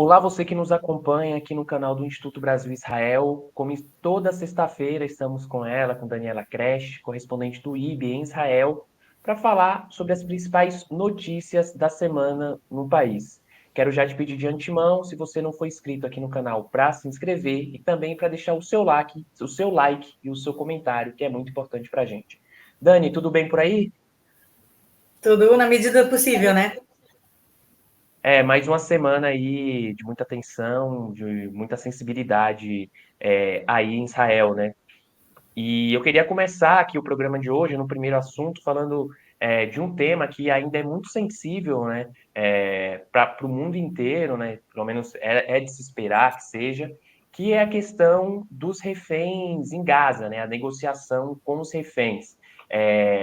Olá, você que nos acompanha aqui no canal do Instituto Brasil Israel. Como toda sexta-feira, estamos com ela, com Daniela Kresh, correspondente do IB em Israel, para falar sobre as principais notícias da semana no país. Quero já te pedir de antemão, se você não for inscrito aqui no canal, para se inscrever e também para deixar o seu like e o seu comentário, que é muito importante para a gente. Dani, tudo bem por aí? Tudo na medida do possível, né? Mais uma semana aí de muita tensão, de muita sensibilidade aí em Israel, né? E eu queria começar aqui o programa de hoje, no primeiro assunto, falando de um tema que ainda é muito sensível, né? Para o mundo inteiro, né? Pelo menos é de se esperar que seja, que é a questão dos reféns em Gaza, né? A negociação com os reféns.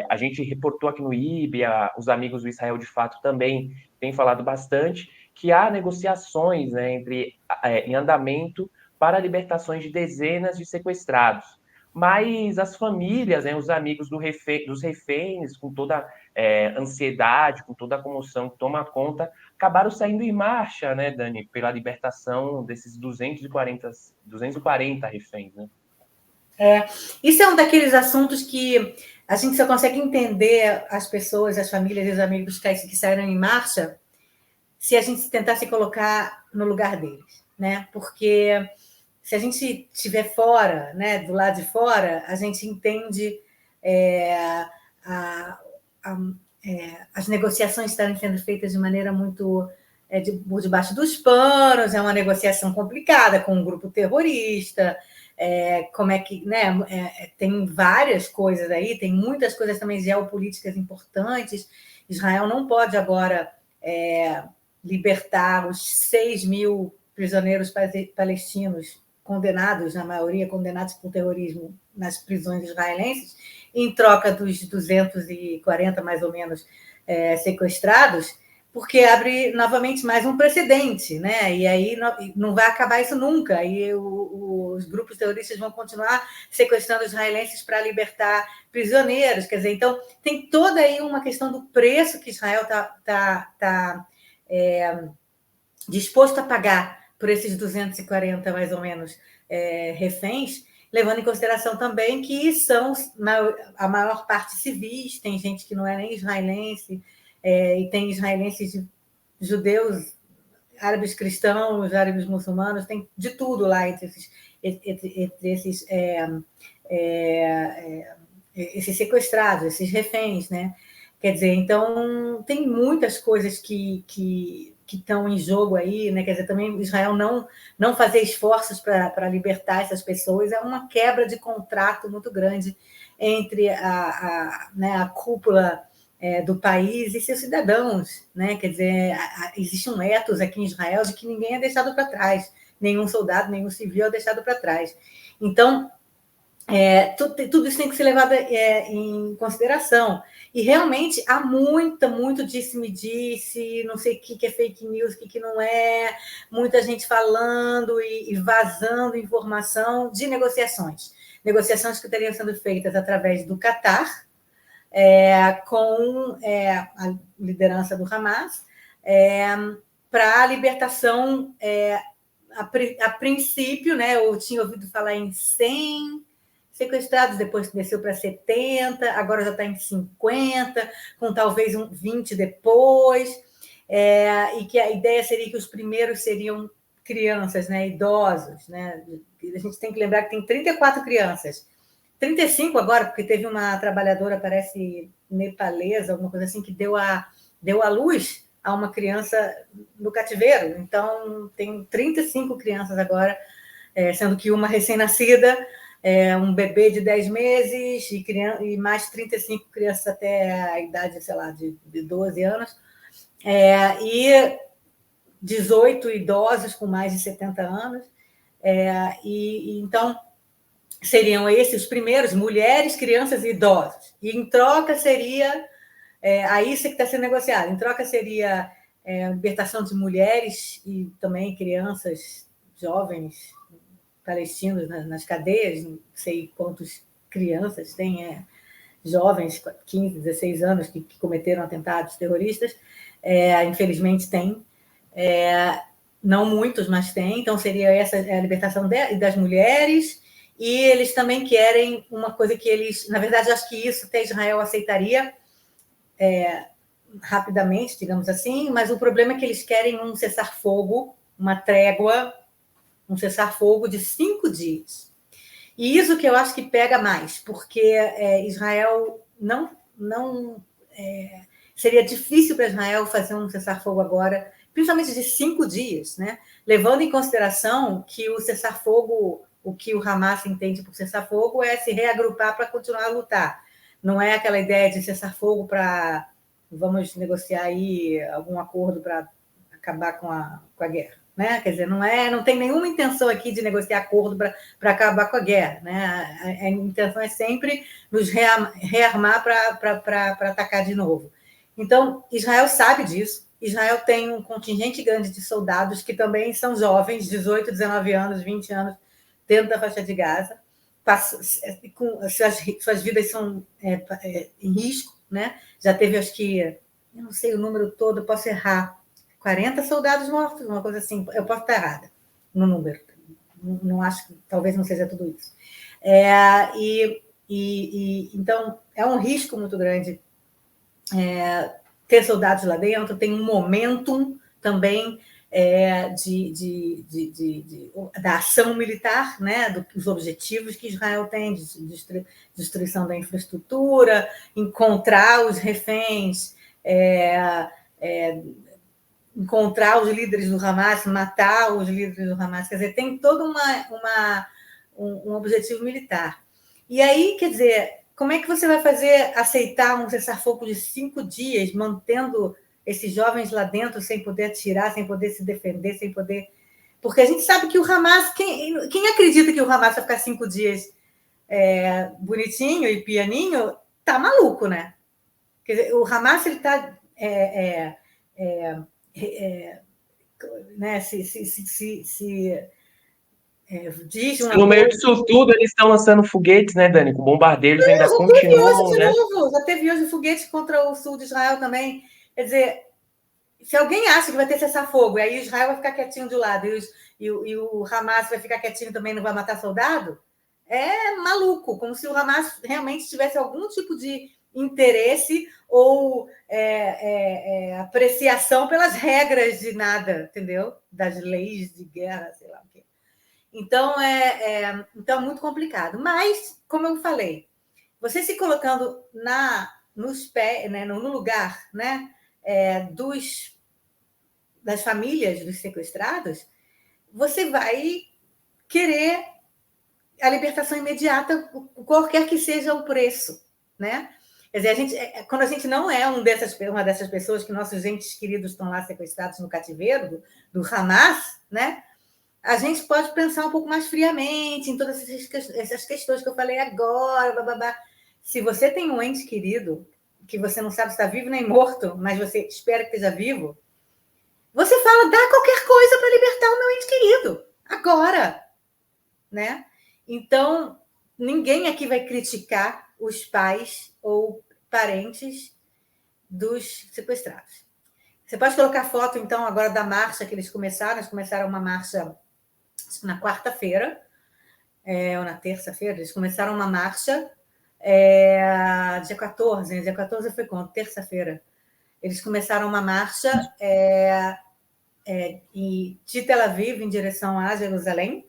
A gente reportou aqui no IB, os amigos do Israel de Fato também têm falado bastante, que há negociações, né, em andamento para libertações de dezenas de sequestrados. Mas as famílias, né, os amigos dos reféns, com toda ansiedade, com toda a comoção que toma conta, acabaram saindo em marcha, né, Dani, pela libertação desses 240 reféns, né? Isso é um daqueles assuntos que a gente só consegue entender as pessoas, as famílias e os amigos que saíram em marcha se a gente tentar se colocar no lugar deles, né? Porque se a gente estiver fora, né, do lado de fora, a gente entende é, a, a, as negociações estarem sendo feitas de maneira muito por debaixo dos panos, é uma negociação complicada com um grupo terrorista, como é que, né, tem várias coisas aí, tem muitas coisas também geopolíticas importantes. Israel não pode agora libertar os 6.000 prisioneiros palestinos condenados, na maioria condenados por terrorismo nas prisões israelenses, em troca dos 240, mais ou menos, sequestrados, porque abre novamente mais um precedente, né? E aí não vai acabar isso nunca. E os grupos terroristas vão continuar sequestrando israelenses para libertar prisioneiros. Quer dizer, então tem toda aí uma questão do preço que Israel está disposto a pagar por esses 240, mais ou menos, reféns, levando em consideração também que são a maior parte civis, tem gente que não é nem israelense, e tem israelenses judeus, árabes cristãos, árabes muçulmanos, tem de tudo lá entre esses sequestrados, esses reféns, né? Quer dizer, então tem muitas coisas que estão em jogo aí, né? Quer dizer, também Israel não fazer esforços para libertar essas pessoas é uma quebra de contrato muito grande entre né, a cúpula do país e seus cidadãos, né? Quer dizer, existe um ethos aqui em Israel de que ninguém é deixado para trás, nenhum soldado, nenhum civil é deixado para trás. Então, tudo isso tem que ser levado em consideração. E realmente há muito disse-me-disse, não sei o que é fake news, o que não é, muita gente falando e vazando informação de negociações. Negociações que teriam sendo feitas através do Catar, com a liderança do Hamas, para a libertação, a princípio, né, eu tinha ouvido falar em 100 sequestrados, depois desceu para 70, agora já está em 50, com talvez 20 depois, e que a ideia seria que os primeiros seriam crianças, né, idosos, né? A gente tem que lembrar que tem 34 crianças, 35 agora, porque teve uma trabalhadora, parece nepalesa, alguma coisa assim, que deu a luz a uma criança no cativeiro. Então, tem 35 crianças agora, sendo que uma recém-nascida, um bebê de 10 meses e mais 35 crianças até a idade, sei lá, de 12 anos, e 18 idosos com mais de 70 anos. Então, seriam esses os primeiros, mulheres, crianças e idosos. E em troca seria, aí isso que está sendo negociado, em troca seria a libertação de mulheres e também crianças jovens palestinos nas cadeias, não sei quantos crianças tem, jovens, 15, 16 anos, que cometeram atentados terroristas, infelizmente tem, não muitos, mas tem. Então, seria essa a libertação das mulheres. E eles também querem uma coisa que eles... Na verdade, acho que isso até Israel aceitaria rapidamente, digamos assim, mas o problema é que eles querem um cessar-fogo, uma trégua, um cessar-fogo de 5 dias. E isso que eu acho que pega mais, porque Israel não seria difícil para Israel fazer um cessar-fogo agora, principalmente de 5 dias, né? Levando em consideração que o cessar-fogo, o que o Hamas entende por cessar-fogo é se reagrupar para continuar a lutar. Não é aquela ideia de cessar-fogo para vamos negociar aí algum acordo para acabar com a guerra. Né? Quer dizer, não tem nenhuma intenção aqui de negociar acordo para acabar com a guerra. Né? A intenção é sempre nos rearmar para atacar de novo. Então, Israel sabe disso. Israel tem um contingente grande de soldados que também são jovens, 18, 19 anos, 20 anos, dentro da faixa de Gaza. Suas vidas são em risco. Né? Já teve, acho que, eu não sei o número todo, eu posso errar, 40 soldados mortos, uma coisa assim. Eu posso estar errada no número. Não acho, talvez não seja tudo isso. Então, é um risco muito grande ter soldados lá dentro. Tem um momentum também da ação militar, né, dos objetivos que Israel tem, de destruição da infraestrutura, encontrar os reféns, encontrar os líderes do Hamas, matar os líderes do Hamas. Quer dizer, tem todo um objetivo militar. E aí, quer dizer, como é que você vai aceitar um cessar-fogo de 5 dias, mantendo esses jovens lá dentro sem poder atirar, sem poder se defender, sem poder... Porque a gente sabe que o Hamas... Quem acredita que o Hamas vai ficar 5 dias bonitinho e pianinho, tá maluco, né? Quer dizer, o Hamas, ele tá... né, diz no meio disso tudo, eles estão lançando foguetes, né, Dani? Com bombardeiros ainda continuam, hoje né? de novo, já teve hoje foguete contra o sul de Israel também. Quer dizer, se alguém acha que vai ter cessar-fogo, e aí Israel vai ficar quietinho de um lado e o Hamas vai ficar quietinho também, não vai matar soldado, é maluco, como se o Hamas realmente tivesse algum tipo de interesse ou apreciação pelas regras de nada, entendeu? Das leis de guerra, sei lá o quê. Então, então é muito complicado. Mas, como eu falei, você se colocando nos pés, né, no lugar, né, das famílias dos sequestrados, você vai querer a libertação imediata, qualquer que seja o preço, né? Quer dizer, quando a gente não é uma dessas pessoas que nossos entes queridos estão lá sequestrados no cativeiro do Hamas, né? A gente pode pensar um pouco mais friamente em todas essas questões que eu falei agora, bababá. Se você tem um ente querido que você não sabe se está vivo nem morto, mas você espera que esteja vivo, você fala, dá qualquer coisa para libertar o meu ente querido, agora, né? Então, ninguém aqui vai criticar os pais ou parentes dos sequestrados. Você pode colocar foto, então, agora da marcha que eles começaram uma marcha na quarta-feira, ou na terça-feira, eles começaram uma marcha dia 14, dia 14 foi quando? Terça-feira. Eles começaram uma marcha de Tel Aviv em direção a Jerusalém,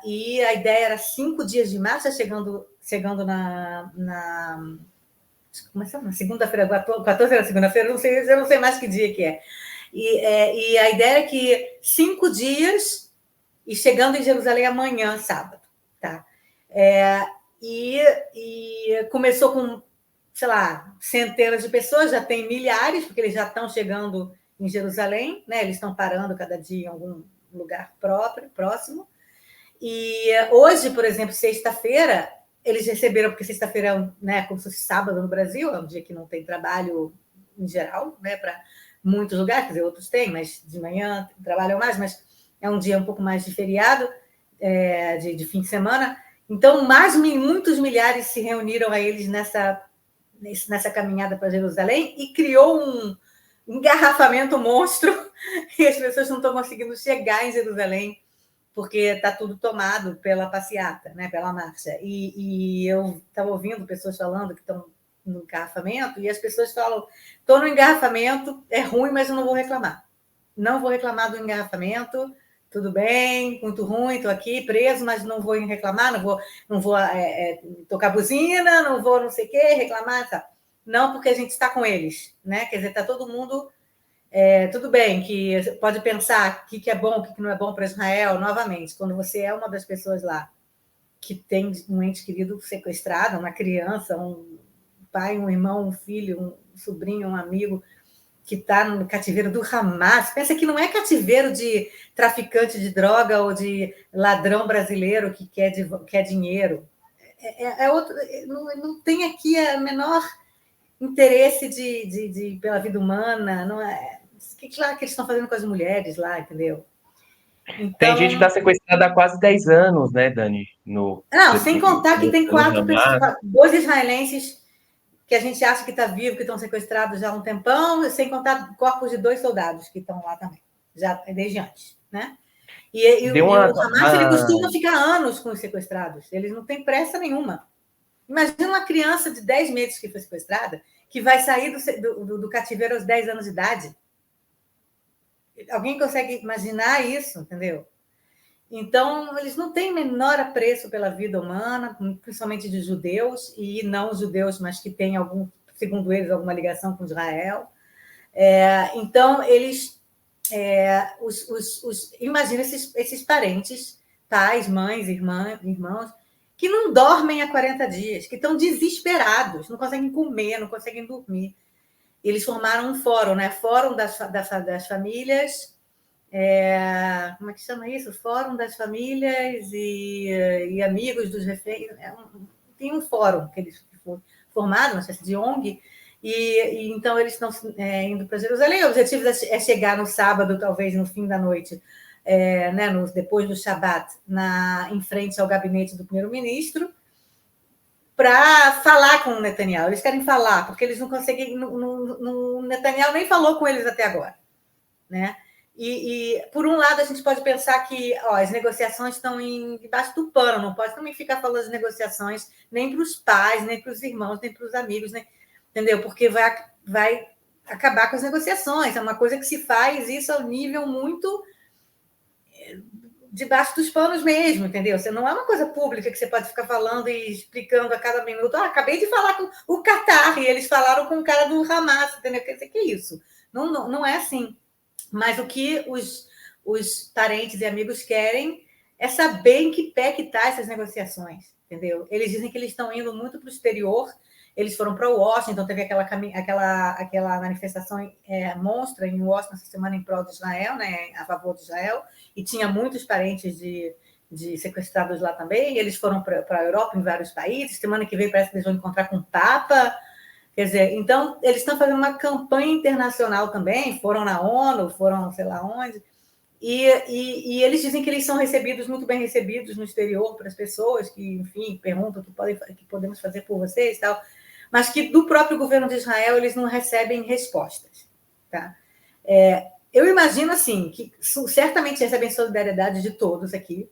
e a ideia era 5 dias de marcha, chegando na segunda-feira, 14 era segunda-feira, eu não sei mais que dia que é. E a ideia é que 5 dias e chegando em Jerusalém amanhã, sábado. Tá? E começou com, sei lá, centenas de pessoas, já tem milhares, porque eles já estão chegando em Jerusalém, né? Eles estão parando cada dia em algum lugar próximo. E hoje, por exemplo, sexta-feira, eles receberam, porque sexta-feira é como se fosse sábado no Brasil, é um dia que não tem trabalho em geral, né, para muitos lugares, quer dizer, outros têm, mas de manhã trabalham mais, mas é um dia um pouco mais de feriado, de fim de semana. Então, muitos milhares se reuniram a eles nessa caminhada para Jerusalém e criou engarrafamento monstro e as pessoas não estão conseguindo chegar em Jerusalém porque está tudo tomado pela passeata, né, pela marcha. E eu estava ouvindo pessoas falando que estão no engarrafamento e as pessoas falam: estou no engarrafamento, é ruim, mas eu não vou reclamar. Não vou reclamar do engarrafamento, tudo bem, muito ruim, estou aqui preso, mas não vou reclamar, não vou tocar buzina, não vou não sei o quê, reclamar, tá. Não, porque a gente está com eles, né? Quer dizer, está todo mundo... tudo bem, que pode pensar o que é bom, o que não é bom para Israel, novamente, quando você é uma das pessoas lá que tem um ente querido sequestrado, uma criança, um pai, um irmão, um filho, um sobrinho, um amigo, que está no cativeiro do Hamas. Pensa que não é cativeiro de traficante de droga ou de ladrão brasileiro que quer dinheiro. Outro, não tem aqui a menor interesse pela vida humana. Não é, claro que eles estão fazendo com as mulheres lá, entendeu? Tem gente que Então, está sequestrada há quase 10 anos, né, Dani? não, sem contar que tem Pelo 4 pessoas, Hamas. 2 israelenses que a gente acha que está vivo, que estão sequestrados já há um tempão, sem contar corpos de 2 soldados que estão lá também, já desde antes, né? Deu E uma, o Hamas, ele costuma ficar anos com os sequestrados, eles não têm pressa nenhuma. Imagina uma criança de 10 meses que foi sequestrada, que vai sair do cativeiro aos 10 anos de idade. Alguém consegue imaginar isso, entendeu? Então, eles não têm menor apreço pela vida humana, principalmente de judeus, e não judeus, mas que têm, segundo eles, alguma ligação com Israel. Então, eles... imagina esses parentes, pais, mães, irmãos, que não dormem há 40 dias, que estão desesperados, não conseguem comer, não conseguem dormir. Eles formaram um fórum, né? Fórum das famílias... como é que chama isso? Fórum das Famílias e Amigos dos Reféns. Tem um fórum que eles formaram, uma espécie de ONG, e então eles estão indo para Jerusalém. O objetivo é chegar no sábado, talvez no fim da noite, né, depois do Shabat, em frente ao gabinete do primeiro-ministro, para falar com o Netanyahu. Eles querem falar, porque eles não conseguem... O Netanyahu nem falou com eles até agora, né? E, por um lado, a gente pode pensar que as negociações estão debaixo do pano, não pode também ficar falando de negociações nem para os pais, nem para os irmãos, nem para os amigos, né? Entendeu? Porque vai acabar com as negociações. É uma coisa que se faz isso ao nível muito debaixo dos panos mesmo, entendeu? Você não é uma coisa pública que você pode ficar falando e explicando a cada minuto. Acabei de falar com o Qatar e eles falaram com o cara do Hamas, entendeu? Quer dizer, que isso? Não é assim. Mas o que os parentes e amigos querem é saber em que pé que está essas negociações, entendeu? Eles dizem que eles estão indo muito para o exterior, eles foram para Washington, teve aquela manifestação monstra em Washington essa semana em prol de Israel, né, a favor de Israel, e tinha muitos parentes de sequestrados lá também, e eles foram para a Europa, em vários países, semana que vem parece que eles vão encontrar com o Papa. Quer dizer, então, eles estão fazendo uma campanha internacional também, foram na ONU, foram sei lá onde, e eles dizem que eles são muito bem recebidos no exterior para as pessoas que, enfim, perguntam o que podemos fazer por vocês e tal, mas que do próprio governo de Israel eles não recebem respostas. Tá? Eu imagino, assim, que certamente recebem solidariedade de todos aqui,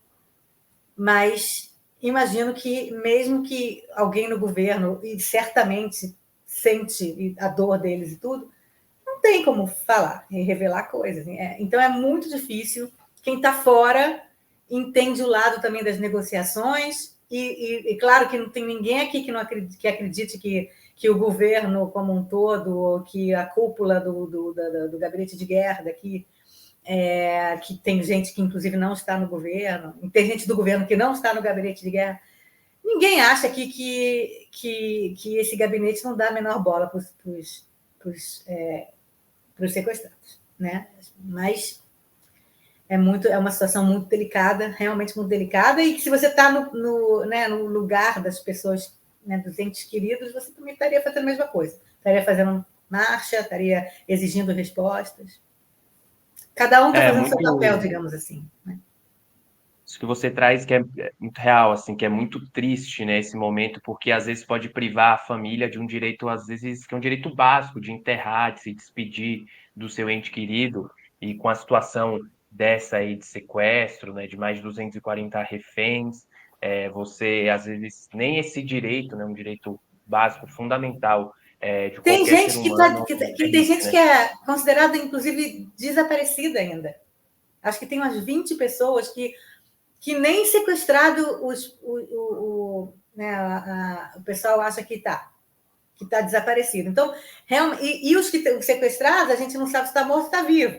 mas imagino que, mesmo que alguém no governo, e certamente sente a dor deles e tudo, não tem como falar e revelar coisas. Então é muito difícil. Quem está fora entende o lado também das negociações, e claro que não tem ninguém aqui que acredite que o governo como um todo, ou que a cúpula do gabinete de guerra daqui, que tem gente que inclusive não está no governo, e tem gente do governo que não está no gabinete de guerra. Ninguém acha que esse gabinete não dá a menor bola para os sequestrados, né? Mas é uma situação muito delicada, realmente muito delicada, e que se você está no lugar das pessoas, né, dos entes queridos, você também estaria fazendo a mesma coisa. Estaria fazendo marcha, estaria exigindo respostas. Cada um está fazendo o seu papel, digamos assim, né? Isso que você traz que é muito real, assim, que é muito triste, né, esse momento, porque às vezes pode privar a família de um direito, às vezes, que é um direito básico, de enterrar, de se despedir do seu ente querido, e com a situação dessa aí de sequestro, né, de mais de 240 reféns, você, às vezes, nem esse direito, né, um direito básico, fundamental, de Tem qualquer ser gente humano, tem existe, gente né? que é considerada, inclusive, desaparecida ainda. Acho que tem umas 20 pessoas que nem sequestrado né, o pessoal acha que tá desaparecido. Então, realmente, e os que estão sequestrados, a gente não sabe se está morto ou está vivo.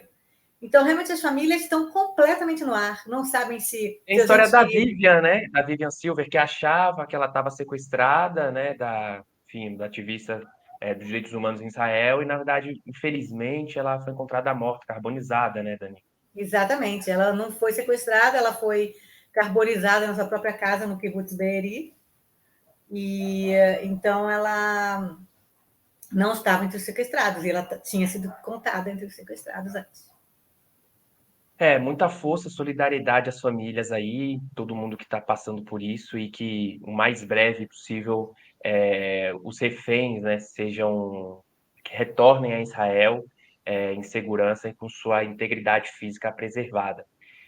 Então, realmente, as famílias estão completamente no ar, não sabem se Tem a seus história entes da queridos. Vivian, né? Da Vivian Silver, que achava que ela estava sequestrada, né? Enfim, da ativista dos direitos humanos em Israel, e na verdade, infelizmente, ela foi encontrada morta, carbonizada, né, Dani? Exatamente, ela não foi sequestrada, ela foi carbonizada na sua própria casa, no Kibbutz Be'eri, e então ela não estava entre os sequestrados, e ela tinha sido contada entre os sequestrados antes. Muita força, solidariedade às famílias aí, todo mundo que está passando por isso e que o mais breve possível os reféns, né, que retornem a Israel em segurança e com sua integridade física preservada.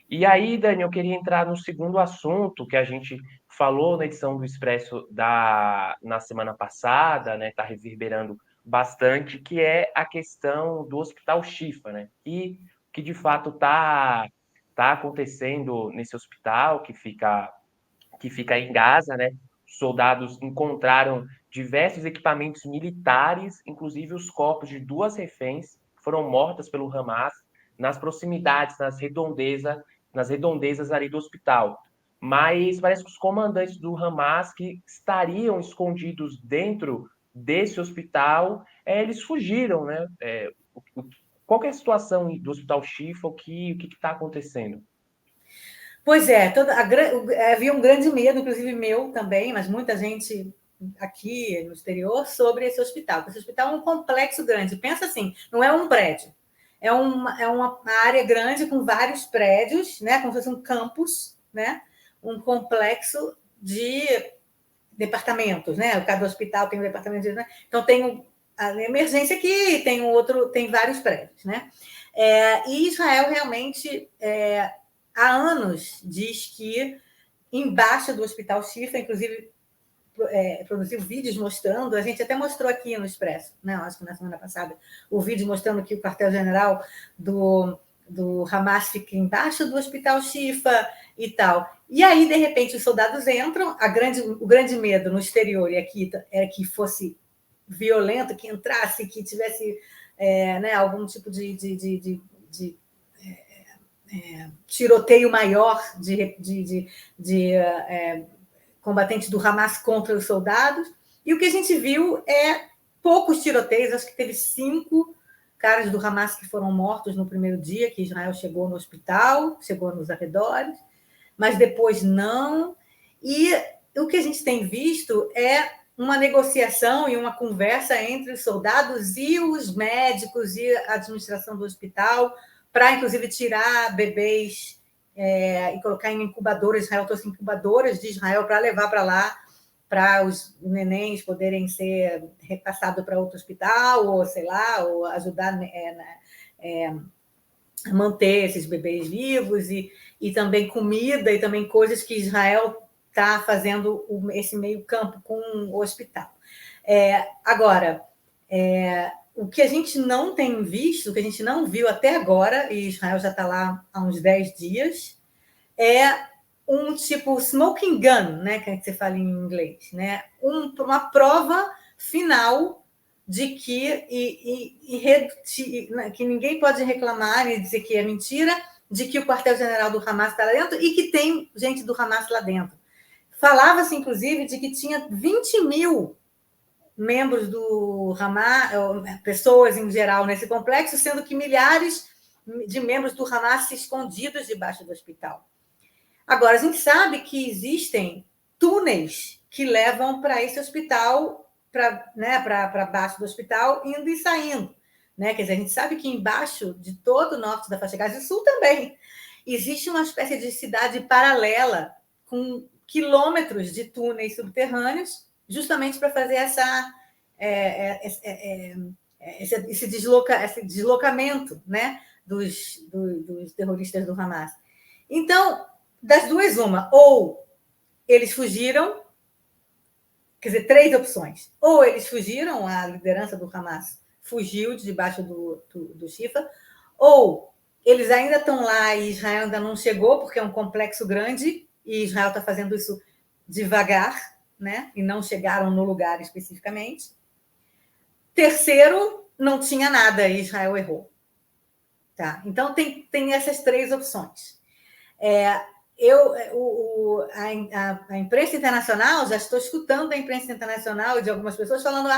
E aí, Dani, eu queria entrar no segundo assunto que a gente falou na edição do Expresso na semana passada, né, está reverberando bastante, que é a questão do Hospital Shifa, né? E que de fato tá acontecendo nesse hospital que fica em Gaza, né? Soldados encontraram diversos equipamentos militares, inclusive os corpos de duas reféns que foram mortas pelo Hamas nas proximidades, nas redondezas ali do hospital. Mas parece que os comandantes do Hamas que estariam escondidos dentro desse hospital, eles fugiram, né? Qual que é a situação do Hospital Chifa? O que está acontecendo? Pois é, havia um grande medo, inclusive meu também, mas muita gente aqui no exterior, sobre esse hospital. Esse hospital é um complexo grande. Pensa assim, não é um prédio, é uma área grande com vários prédios, né, como se fosse um campus, né, um complexo de departamentos, né? Cada hospital tem um departamento, né? Então tem a emergência aqui, tem outro, tem vários prédios, né? E Israel realmente há anos diz que embaixo do Hospital Shifa, inclusive produziu vídeos mostrando, a gente até mostrou aqui no Expresso, né? Acho que na semana passada, o vídeo mostrando que o quartel-general do Hamas fica embaixo do Hospital Shifa e tal. E aí, de repente, os soldados entram, o grande medo no exterior e aqui era que fosse violento, que entrasse, que tivesse né, algum tipo de tiroteio maior de combatentes do Hamas contra os soldados. E o que a gente viu é poucos tiroteios, acho que teve 5 caras do Hamas que foram mortos no primeiro dia que Israel chegou no hospital, chegou nos arredores, mas depois não. E o que a gente tem visto é uma negociação e uma conversa entre os soldados e os médicos e a administração do hospital para, inclusive, tirar bebês e colocar em incubadoras. Israel trouxe incubadoras de Israel para levar para lá, para os nenéns poderem ser repassados para outro hospital, ou sei lá, ou ajudar a manter esses bebês vivos, e também comida, e também coisas que Israel está fazendo esse meio campo com o hospital. Agora, o que a gente não tem visto, o que a gente não viu até agora, e Israel já está lá há uns 10 dias, é um tipo smoking gun, né, que você fala em inglês, né? Uma prova final de que ninguém pode reclamar e dizer que é mentira, de que o quartel-general do Hamas está lá dentro e que tem gente do Hamas lá dentro. Falava-se, inclusive, de que tinha 20 mil membros do Hamas, pessoas em geral nesse complexo, sendo que milhares de membros do Hamas escondidos debaixo do hospital. Agora, a gente sabe que existem túneis que levam para esse hospital, para baixo do hospital, indo e saindo. Né? Quer dizer, a gente sabe que embaixo de todo o norte da faixa de Gaza e sul também. existe uma espécie de cidade paralela com quilômetros de túneis subterrâneos, justamente para fazer esse deslocamento, né, dos terroristas do Hamas. Então, das duas, uma, ou eles fugiram, quer dizer, 3 opções. Ou eles fugiram, a liderança do Hamas fugiu de debaixo do Shifa, ou eles ainda estão lá e Israel ainda não chegou, porque é um complexo grande, e Israel está fazendo isso devagar, né? E não chegaram no lugar especificamente. Terceiro, não tinha nada e Israel errou. Tá? Então, tem essas 3 opções. A imprensa internacional, já estou escutando da imprensa internacional de algumas pessoas falando: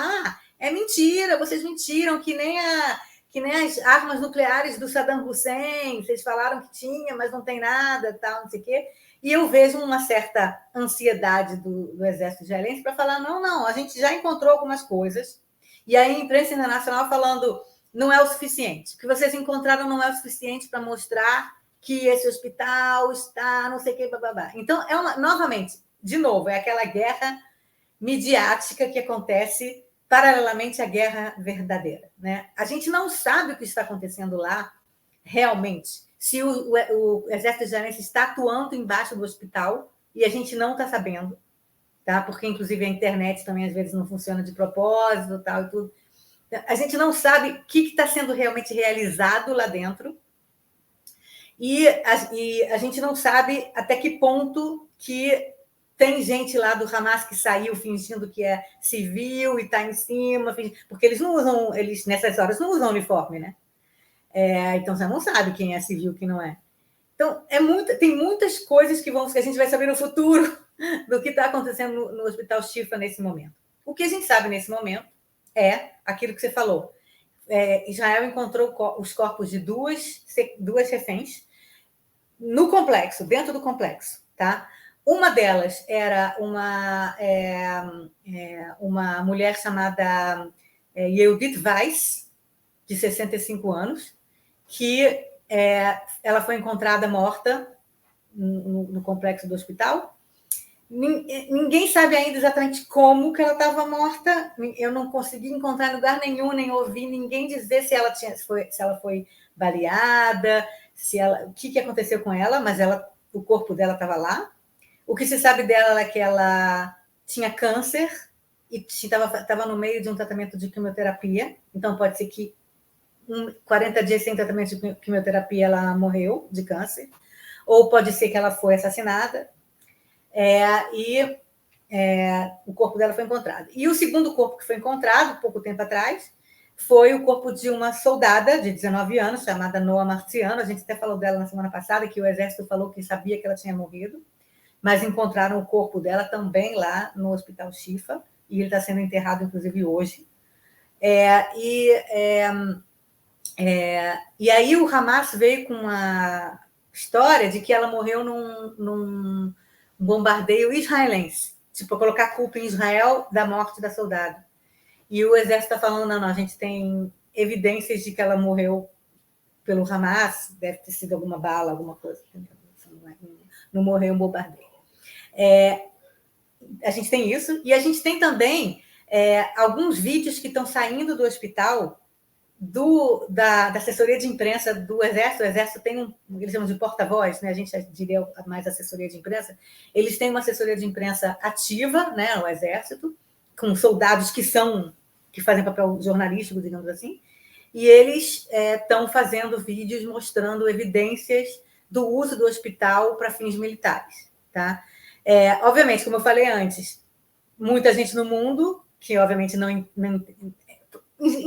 é mentira, vocês mentiram, que nem as armas nucleares do Saddam Hussein, vocês falaram que tinha, mas não tem nada, tal, não sei o quê. E eu vejo uma certa ansiedade do exército israelense para falar: não, a gente já encontrou algumas coisas. E aí a imprensa internacional falando: não é o suficiente. O que vocês encontraram não é o suficiente para mostrar que esse hospital está, não sei o que, bababá. Então, novamente, de novo, é aquela guerra midiática que acontece paralelamente à guerra verdadeira, né? A gente não sabe o que está acontecendo lá realmente, se o exército israelense está atuando embaixo do hospital e a gente não está sabendo, tá? Porque, inclusive, a internet também às vezes não funciona de propósito, tal e tudo. A gente não sabe o que está sendo realmente realizado lá dentro e a gente não sabe até que ponto que tem gente lá do Hamas que saiu fingindo que é civil e está em cima, porque eles não usam, eles nessas horas não usam uniforme, né? Então você não sabe quem é civil e quem não é. Então tem muitas coisas que a gente vai saber no futuro do que está acontecendo no Hospital Shifa nesse momento. O que a gente sabe nesse momento é aquilo que você falou. Israel encontrou os corpos de duas reféns no complexo, dentro do complexo, tá? Uma delas era uma mulher chamada Yehudit Weiss, de 65 anos, que ela foi encontrada morta no complexo do hospital. Ninguém sabe ainda exatamente como que ela estava morta. Eu não consegui encontrar em lugar nenhum, nem ouvir ninguém dizer se ela foi baleada, o que aconteceu com ela, mas o corpo dela estava lá. O que se sabe dela é que ela tinha câncer e estava no meio de um tratamento de quimioterapia. Então, pode ser que 40 dias sem tratamento de quimioterapia ela morreu de câncer. Ou pode ser que ela foi assassinada. O corpo dela foi encontrado. E o segundo corpo que foi encontrado, pouco tempo atrás, foi o corpo de uma soldada de 19 anos, chamada Noa Marciano. A gente até falou dela na semana passada, que o exército falou que sabia que ela tinha morrido, mas encontraram o corpo dela também lá no Hospital Shifa, e ele está sendo enterrado, inclusive, hoje. E aí o Hamas veio com uma história de que ela morreu num bombardeio israelense, tipo, colocar a culpa em Israel da morte da soldada. E o exército está falando: não, a gente tem evidências de que ela morreu pelo Hamas, deve ter sido alguma bala, alguma coisa. Não morreu um bombardeio. A gente tem isso, e a gente tem também alguns vídeos que estão saindo do hospital da assessoria de imprensa do Exército. O Exército tem eles chamam de porta-voz, né? A gente diria mais assessoria de imprensa. Eles têm uma assessoria de imprensa ativa, né, no Exército, com soldados que fazem papel jornalístico, digamos assim, e eles estão fazendo vídeos mostrando evidências do uso do hospital para fins militares, tá? Obviamente, como eu falei antes, muita gente no mundo que, obviamente, não em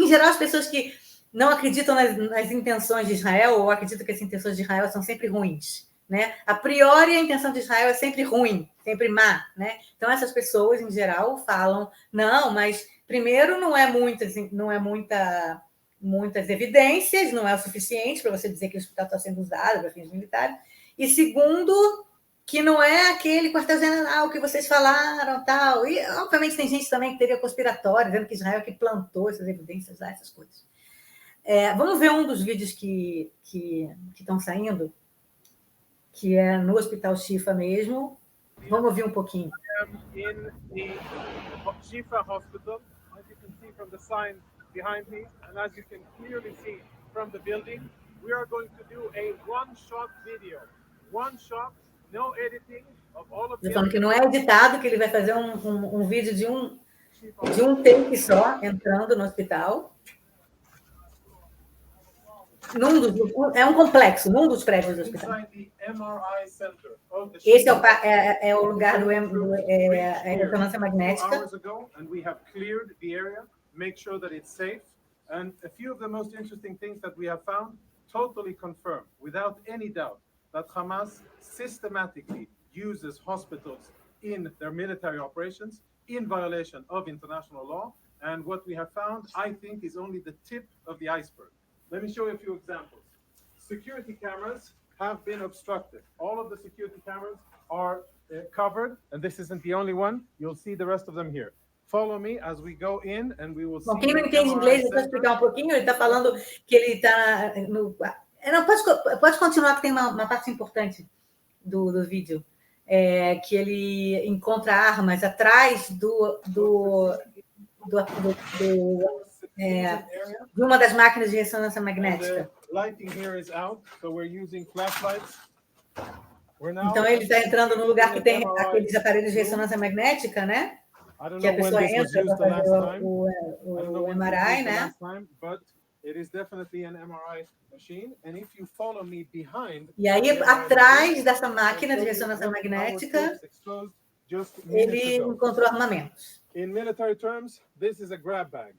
geral, as pessoas que não acreditam nas intenções de Israel, ou acreditam que as intenções de Israel são sempre ruins, né? A priori, a intenção de Israel é sempre ruim, sempre má, né? Então, essas pessoas, em geral, falam: não, mas primeiro não é muitas evidências, não é o suficiente para você dizer que o hospital está sendo usado para fins militares, e segundo, que não é aquele quartel-general que vocês falaram, tal. E, obviamente, tem gente também que teria conspiratória, dizendo que Israel que plantou essas evidências lá, essas coisas. Vamos ver um dos vídeos que estão saindo. que é no Hospital Shifa mesmo. Vamos ouvir um pouquinho. In the Shifa Hospital, as you can see from the sign behind me, and as you can clearly see from the building, we are going to do a one-shot video. One shot, no editing of all of the... Falando que não é editado, que ele vai fazer um vídeo de um take só, entrando no hospital. É um complexo, num dos prédios do hospital. Esse é o lugar da ressonância magnética. Make sure that it's safe. And a few of the most interesting things that we have found totally confirm, without any doubt, that Hamas systematically uses hospitals in their military operations in violation of international law. And what we have found, I think, is only the tip of the iceberg. Let me show you a few examples. Security cameras have been obstructed. All of the security cameras are covered, and this isn't the only one. You'll see the rest of them here. Follow me as we go in, and we will see... Bom, quem não entende inglês, eu vou explicar um pouquinho. Ele está falando que ele está no... Não, pode continuar, que tem uma parte importante do vídeo. Que ele encontra armas atrás de uma das máquinas de ressonância magnética. Então, ele está entrando no lugar que tem aqueles aparelhos de ressonância magnética, né? Que a pessoa entra para fazer o MRI, né? E aí, atrás dessa máquina de ressonância magnética, ele encontrou armamentos. In military terms, this is a grab bag.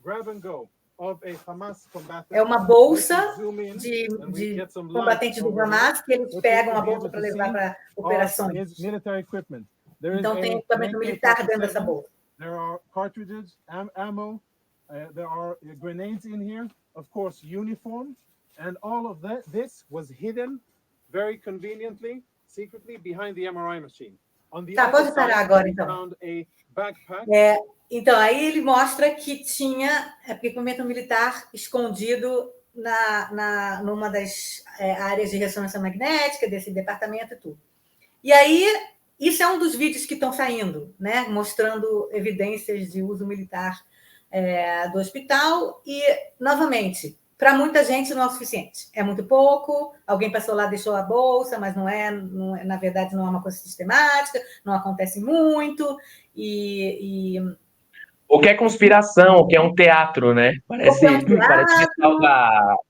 Grab and go of a Hamas combatant. É uma bolsa de combatentes do Hamas que eles pegam a bolsa para levar para operações. Military equipment. Então tem equipamento militar dentro dessa bolsa. There are cartridges, ammo, there are grenades in here, of course, uniform, and all of this was hidden very conveniently, secretly behind the MRI machine. Tá, pode parar agora, então. Então, aí ele mostra que tinha equipamento militar escondido numa das áreas de ressonância magnética desse departamento e tudo. E aí, isso é um dos vídeos que estão saindo, né? Mostrando evidências de uso militar do hospital. E, novamente, para muita gente não é o suficiente. É muito pouco, alguém passou lá, deixou a bolsa, mas não é, na verdade, não é uma coisa sistemática, não acontece muito. O que é conspiração, o que é um teatro, né? Parece o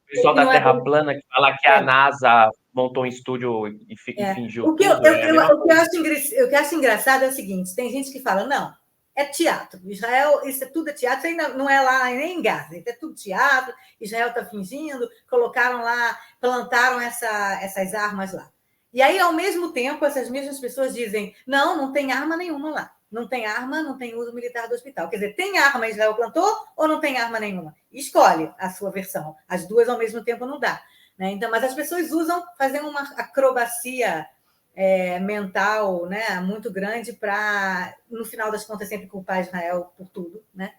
pessoal da Terra plana que fala que a NASA montou um estúdio e fingiu o que eu acho engraçado é o seguinte, tem gente que fala, não, é teatro. Israel, isso é tudo teatro, isso não é lá nem em Gaza, isso é tudo teatro, Israel está fingindo, colocaram lá, plantaram essas armas lá. E aí, ao mesmo tempo, essas mesmas pessoas dizem, não tem arma nenhuma lá. Não tem arma, não tem uso militar do hospital. Quer dizer, tem arma, Israel plantou, ou não tem arma nenhuma? Escolhe a sua versão. As duas ao mesmo tempo não dá. Né? Então, mas as pessoas fazem uma acrobacia mental, né, muito grande para, no final das contas, sempre culpar Israel por tudo. Né?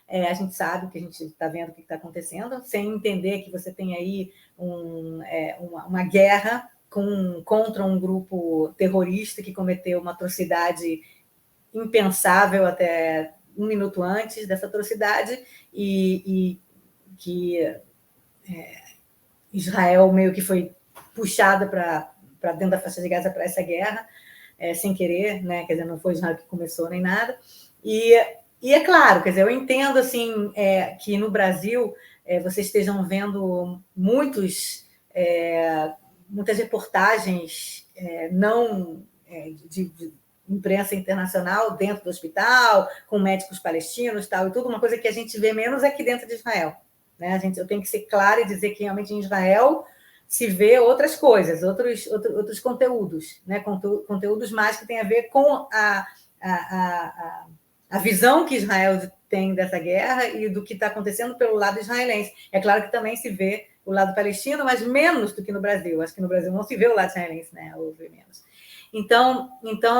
A gente sabe que a gente está vendo o que está acontecendo, sem entender que você tem aí uma guerra contra um grupo terrorista que cometeu uma atrocidade impensável até um minuto antes dessa atrocidade e que Israel meio que foi puxada para dentro da faixa de Gaza para essa guerra, sem querer, né? Quer dizer, não foi Israel que começou nem nada. E é claro, quer dizer, eu entendo assim, que no Brasil vocês estejam vendo muitas reportagens de imprensa internacional dentro do hospital, com médicos palestinos tal, e tudo, uma coisa que a gente vê menos aqui dentro de Israel. Né? Eu tenho que ser clara e dizer que realmente em Israel se vê outras coisas, outros conteúdos, né? Conteúdos mais que têm a ver com a visão que Israel tem dessa guerra e do que está acontecendo pelo lado israelense. É claro que também se vê o lado palestino, mas menos do que no Brasil. Acho que no Brasil não se vê o lado israelense, né? Ou menos. Então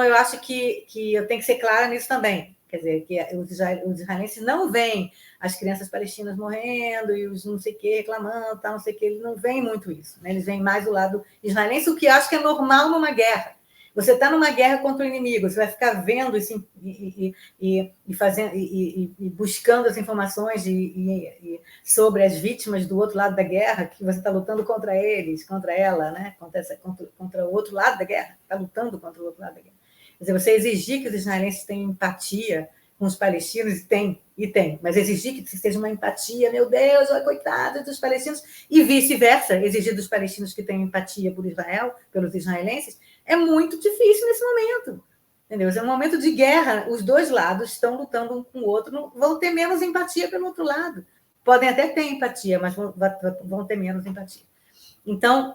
eu acho que eu tenho que ser clara nisso também. Quer dizer, que os israelenses não veem as crianças palestinas morrendo e os não sei o que reclamando, tal, não sei o que, eles não veem muito isso. Né? Eles veem mais o lado israelense, o que eu acho que é normal numa guerra. Você está numa guerra contra o inimigo, você vai ficar vendo isso e buscando as informações sobre as vítimas do outro lado da guerra, que você está lutando contra eles, contra ela, né? contra o outro lado da guerra, está lutando contra o outro lado da guerra. Quer dizer, você exigir que os israelenses tenham empatia com os palestinos, e tem, mas exigir que seja uma empatia, meu Deus, coitado dos palestinos, e vice-versa, exigir dos palestinos que tenham empatia por Israel, pelos israelenses, é muito difícil nesse momento. Entendeu? É um momento de guerra, os dois lados estão lutando um com o outro, vão ter menos empatia pelo outro lado. Podem até ter empatia, mas vão ter menos empatia. Então,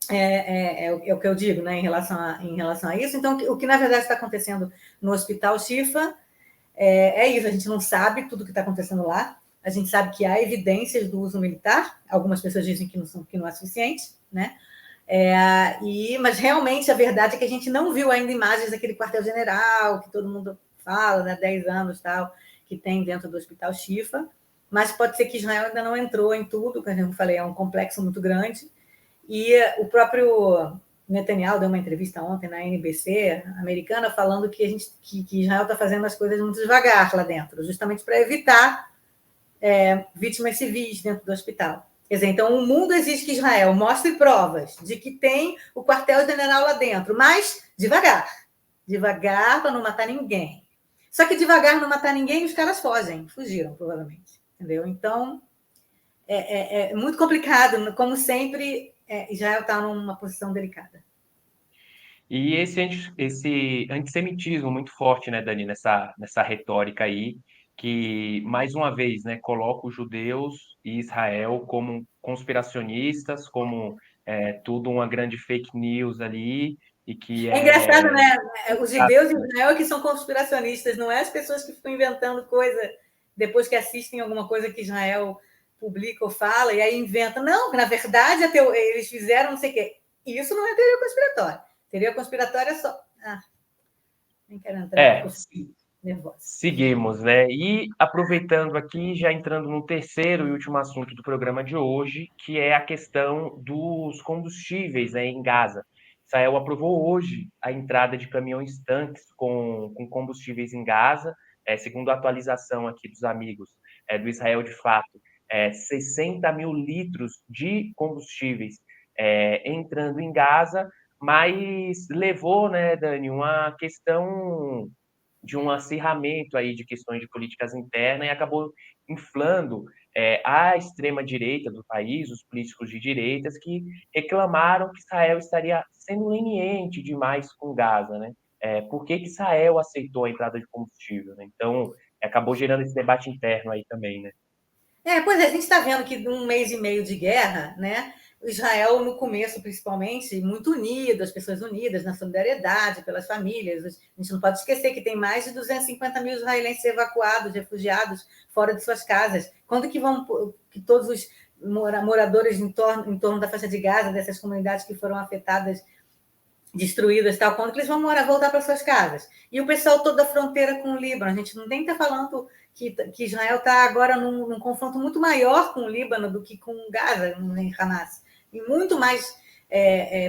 é o que eu digo, né, em relação a isso. Então, o que na verdade está acontecendo no Hospital Shifa é isso, a gente não sabe tudo o que está acontecendo lá, a gente sabe que há evidências do uso militar, algumas pessoas dizem que não é suficiente, né? Mas realmente a verdade é que a gente não viu ainda imagens daquele quartel-general, que todo mundo fala, né, 10 anos tal, que tem dentro do Hospital Shifa, mas pode ser que Israel ainda não entrou em tudo, como eu falei, é um complexo muito grande, e o próprio Netanyahu deu uma entrevista ontem na NBC americana falando que Israel está fazendo as coisas muito devagar lá dentro, justamente para evitar vítimas civis dentro do hospital. Quer dizer, então o mundo exige que Israel mostre provas de que tem o quartel-general lá dentro, mas devagar para não matar ninguém. Só que devagar não matar ninguém, os caras fugiram, provavelmente. Entendeu? Então, é muito complicado, como sempre, Israel está numa posição delicada. E esse antissemitismo muito forte, né, Dani, nessa retórica aí, que, mais uma vez, né, coloca os judeus e Israel como conspiracionistas, como tudo uma grande fake news ali, e que É engraçado, né? Os judeus em Israel é que são conspiracionistas, não é as pessoas que ficam inventando coisa depois que assistem alguma coisa que Israel publica ou fala, e aí inventam. Não, na verdade, eles fizeram não sei o quê. Isso não é teoria conspiratória. Teoria conspiratória é só... nem quero entrar, porque eu fico nervosa. Seguimos, né? E aproveitando aqui, já entrando no terceiro e último assunto do programa de hoje, que é a questão dos combustíveis, né, em Gaza. Israel aprovou hoje a entrada de caminhões tanques com combustíveis em Gaza, segundo a atualização aqui dos amigos do Israel de Fato, 60 mil litros de combustíveis entrando em Gaza, mas levou, né, Dani, uma questão de um acirramento aí de questões de políticas internas e acabou inflando a extrema-direita do país, os políticos de direitas, que reclamaram que Israel estaria sendo leniente demais com Gaza, né? Por que Israel aceitou a entrada de combustível, né? Então, acabou gerando esse debate interno aí também, né? Pois é, a gente está vendo que num mês e meio de guerra, né? Israel, no começo, principalmente, muito unido, as pessoas unidas na solidariedade pelas famílias. A gente não pode esquecer que tem mais de 250 mil israelenses evacuados, refugiados, fora de suas casas. Quando que todos os moradores em torno da faixa de Gaza, dessas comunidades que foram afetadas, destruídas, tal, quando que eles vão voltar para suas casas? E o pessoal todo da fronteira com o Líbano, a gente não tem que estar falando que Israel está agora num confronto muito maior com o Líbano do que com Gaza, em Hamas. E muito mais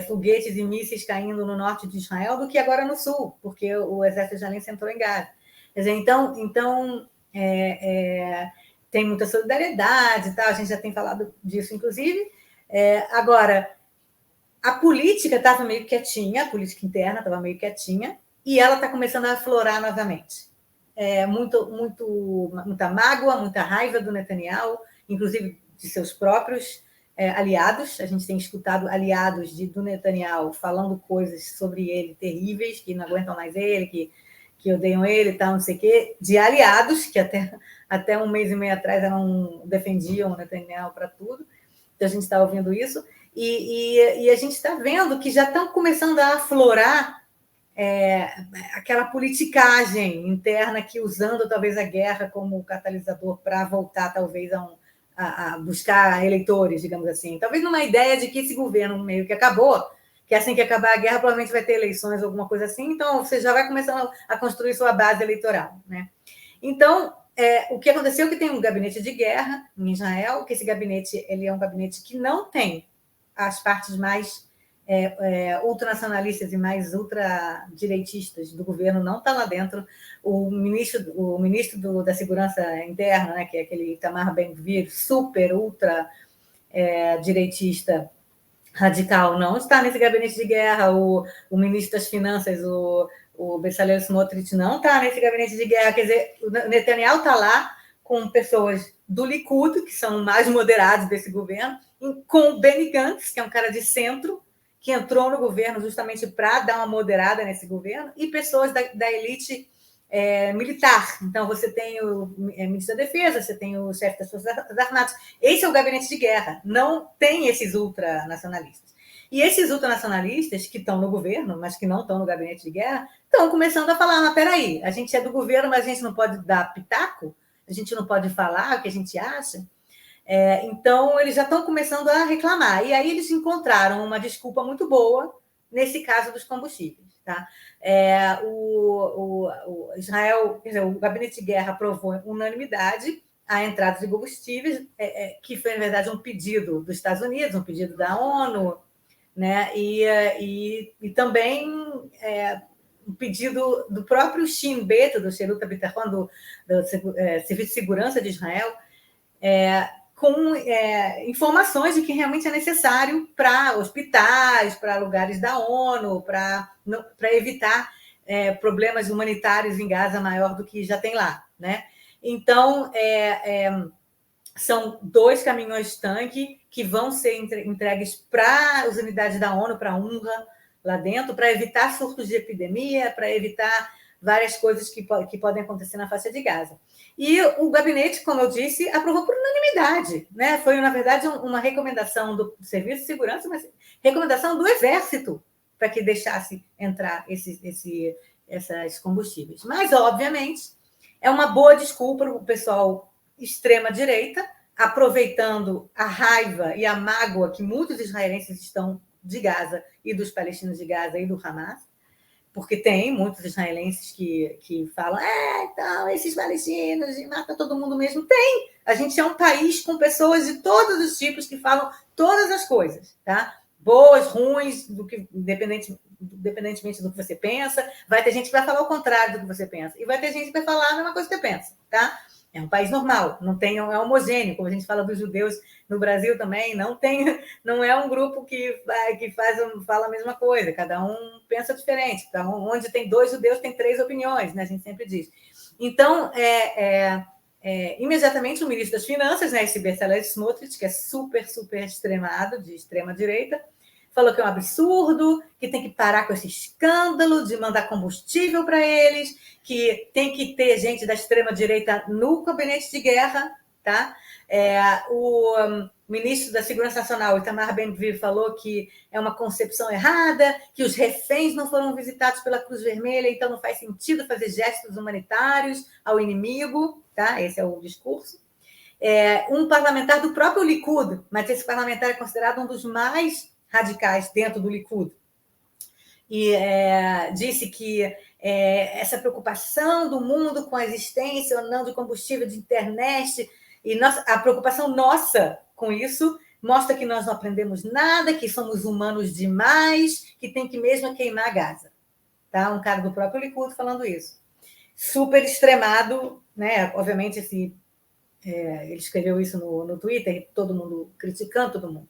foguetes e mísseis caindo no norte de Israel do que agora no sul, porque o exército israelense entrou em Gaza. Quer dizer, então tem muita solidariedade, tal, a gente já tem falado disso, inclusive. Agora, a política estava meio quietinha, a política interna estava meio quietinha, e ela está começando a aflorar novamente. Muita mágoa, muita raiva do Netanyahu, inclusive de seus próprios aliados. A gente tem escutado aliados do Netanyahu falando coisas sobre ele terríveis, que não aguentam mais ele, que odeiam ele e tal, não sei o quê, de aliados, que até um mês e meio atrás defendiam o Netanyahu para tudo. Então, a gente está ouvindo isso. E a gente está vendo que já estão começando a aflorar aquela politicagem interna que, usando talvez a guerra como catalisador para voltar talvez a buscar eleitores, digamos assim. Talvez numa ideia de que esse governo meio que acabou, que assim que acabar a guerra provavelmente vai ter eleições, alguma coisa assim, então você já vai começando a construir sua base eleitoral, né? Então, o que aconteceu é que tem um gabinete de guerra em Israel, que esse gabinete ele é um gabinete que não tem as partes mais ultranacionalistas e mais ultradireitistas do governo, não está lá dentro. O ministro da Segurança Interna, né, que é aquele Itamar Ben-Gvir, super ultra direitista radical, não está nesse gabinete de guerra. O ministro das Finanças, o Bezalel Smotrich, não está nesse gabinete de guerra. Quer dizer, o Netanyahu está lá com pessoas do Likud, que são mais moderados desse governo, com o Benny Gantz, que é um cara de centro, que entrou no governo justamente para dar uma moderada nesse governo, e pessoas da elite militar. Então, você tem o ministro da Defesa, você tem o chefe das Forças Armadas. Esse é o gabinete de guerra. Não tem esses ultranacionalistas. E esses ultranacionalistas que estão no governo, mas que não estão no gabinete de guerra, estão começando a falar, mas peraí, a gente é do governo, mas a gente não pode dar pitaco? A gente não pode falar o que a gente acha? Então, eles já estão começando a reclamar. E aí eles encontraram uma desculpa muito boa nesse caso dos combustíveis. Tá? O Israel, quer dizer, o gabinete de guerra aprovou unanimidade a entrada de combustíveis, que foi, na verdade, um pedido dos Estados Unidos, um pedido da ONU, né? E também um pedido do próprio Shin Bet, do Sherut HaBitachon, do Serviço de Segurança de Israel, com informações de que realmente é necessário para hospitais, para lugares da ONU, para evitar problemas humanitários em Gaza maior do que já tem lá, né? Então, são 2 caminhões-tanque que vão ser entregues para as unidades da ONU, para a UNRWA, lá dentro, para evitar surtos de epidemia, para evitar várias coisas que podem acontecer na faixa de Gaza. E o gabinete, como eu disse, aprovou por unanimidade, né? Foi, na verdade, uma recomendação do Serviço de Segurança, mas recomendação do Exército para que deixasse entrar esses combustíveis. Mas, obviamente, é uma boa desculpa para o pessoal extrema-direita, aproveitando a raiva e a mágoa que muitos israelenses estão de Gaza e dos palestinos de Gaza e do Hamas, porque tem muitos israelenses que falam então, esses palestinos matam todo mundo mesmo. Tem! A gente é um país com pessoas de todos os tipos que falam todas as coisas, tá? Boas, ruins, independentemente do que você pensa. Vai ter gente que vai falar o contrário do que você pensa. E vai ter gente que vai falar a mesma coisa que você pensa, tá? É um país normal, não é homogêneo, como a gente fala dos judeus no Brasil também, não é um grupo que fala a mesma coisa, cada um pensa diferente. Então, onde tem 2 judeus, tem 3 opiniões, né? A gente sempre diz. Então, imediatamente o ministro das Finanças, né, esse Bezalel Smotrich, que é super, super extremado, de extrema-direita, falou que é um absurdo, que tem que parar com esse escândalo de mandar combustível para eles, que tem que ter gente da extrema-direita no gabinete de guerra, tá? O ministro da Segurança Nacional, Itamar Ben-Gvir, falou que é uma concepção errada, que os reféns não foram visitados pela Cruz Vermelha, então não faz sentido fazer gestos humanitários ao inimigo, tá? Esse é o discurso. Um parlamentar do próprio Likud, mas esse parlamentar é considerado um dos mais radicais dentro do Likud, e disse que essa preocupação do mundo com a existência ou não de combustível de internet, e a preocupação nossa com isso mostra que nós não aprendemos nada, que somos humanos demais, que tem que mesmo queimar Gaza. Tá? Um cara do próprio Likud falando isso. Super extremado, né? Obviamente, ele escreveu isso no Twitter, todo mundo criticando, todo mundo.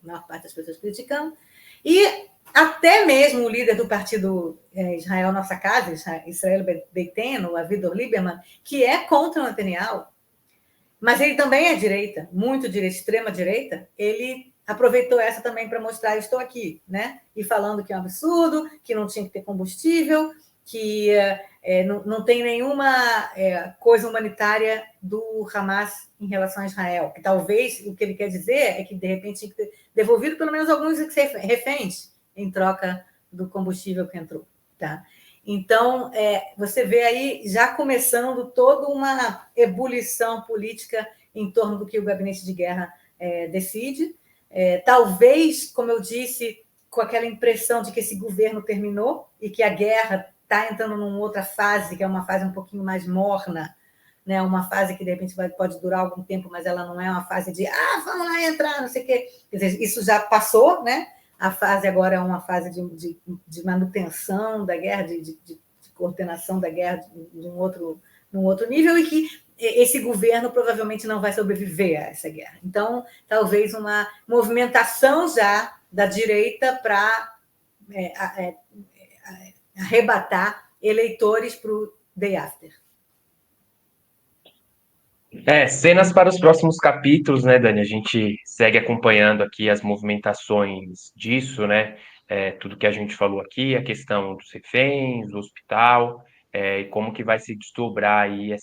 A maior parte das pessoas criticando, e até mesmo o líder do partido Israel Nossa Casa, Israel Beiteno, o Avigdor Lieberman, que é contra o Netanyahu, mas ele também é direita, muito direita, extrema-direita, ele aproveitou essa também para mostrar, eu estou aqui, né? E falando que é um absurdo, que não tinha que ter combustível, que não tem nenhuma coisa humanitária do Hamas em relação a Israel. Que talvez o que ele quer dizer é que, de repente, tinha que ter devolvido pelo menos alguns reféns em troca do combustível que entrou. Tá? Então, você vê aí já começando toda uma ebulição política em torno do que o gabinete de guerra decide. Talvez, como eu disse, com aquela impressão de que esse governo terminou e que a guerra está entrando numa outra fase, que é uma fase um pouquinho mais morna, né? Uma fase que, de repente, pode durar algum tempo, mas ela não é uma fase de vamos lá entrar, não sei o quê. Quer dizer, isso já passou, né? A fase agora é uma fase de manutenção da guerra, de coordenação da guerra num outro nível, e que esse governo provavelmente não vai sobreviver a essa guerra. Então, talvez uma movimentação já da direita para arrebatar eleitores para o day after. Cenas para os próximos capítulos, né, Dani? A gente segue acompanhando aqui as movimentações disso, né? Tudo que a gente falou aqui, a questão dos reféns, do hospital, e como que vai se desdobrar aí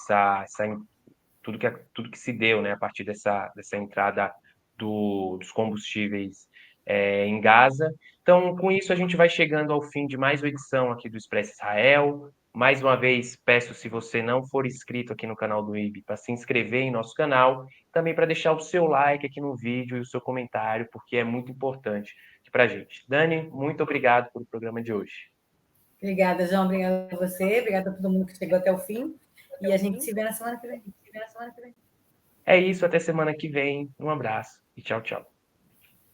tudo que se deu, né, a partir dessa entrada dos combustíveis em Gaza. Então, com isso, a gente vai chegando ao fim de mais uma edição aqui do Expresso Israel. Mais uma vez, peço, se você não for inscrito aqui no canal do IB, para se inscrever em nosso canal, também para deixar o seu like aqui no vídeo e o seu comentário, porque é muito importante para a gente. Dani, muito obrigado pelo programa de hoje. Obrigada, João. Obrigada a você. Obrigada a todo mundo que chegou até o fim. E a gente se vê na semana que vem. É isso, até semana que vem. Um abraço e tchau, tchau.